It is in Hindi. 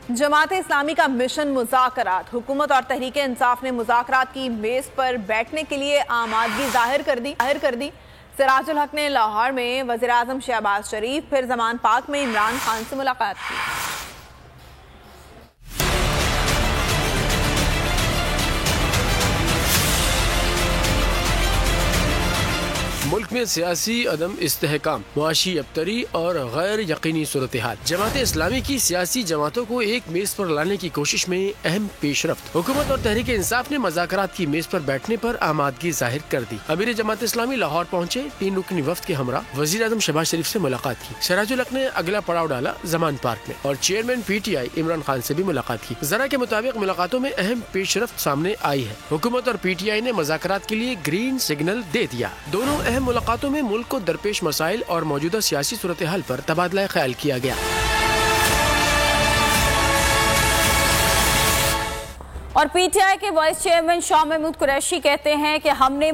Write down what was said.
जमात इस्लामी का मिशन मुज़ाकरात। हुकूमत और तहरीक इंसाफ ने मुज़ाकरात की मेज पर बैठने के लिए आमादगी जाहिर कर दी। सिराजुल हक ने लाहौर में वज़ीर आज़म शहबाज शरीफ, फिर ज़मान पाक में इमरान खान से मुलाकात की। मुल्क में सियासी अदम इस्तेहकाम, मुआशी अबतरी और गैर यकीनी सूरत हाल। जमात इस्लामी की सियासी जमातों को एक मेज पर लाने की कोशिश में अहम पेशरफ्त। हुकूमत और तहरीक इंसाफ ने मुज़ाकरात की मेज पर बैठने पर आमादगी जाहिर कर दी। अमीर जमात इस्लामी लाहौर पहुँचे, 3 रुकनी वफ्द के हमरा वज़ीर आज़म शहबाज शरीफ से मुलाकात की। सिराजुल हक ने अगला पड़ाव डाला ज़मान पार्क में और चेयरमैन PTI इमरान खान से भी मुलाकात की। जरा के मुताबिक मुलाकातों में अहम पेशरफ्त सामने आई है। हुकूमत और PTI ने मुज़ाकरात के लिए ग्रीन सिग्नल दे दिया। दोनों अहम मुलाकातों में मुल्क को दरपेश मसाइल और मौजूदा सियासी सूरत हाल पर तबादला ख्याल किया गया। और PTI के वाइस चेयरमैन शाह महमूद कुरैशी कहते हैं कि हमने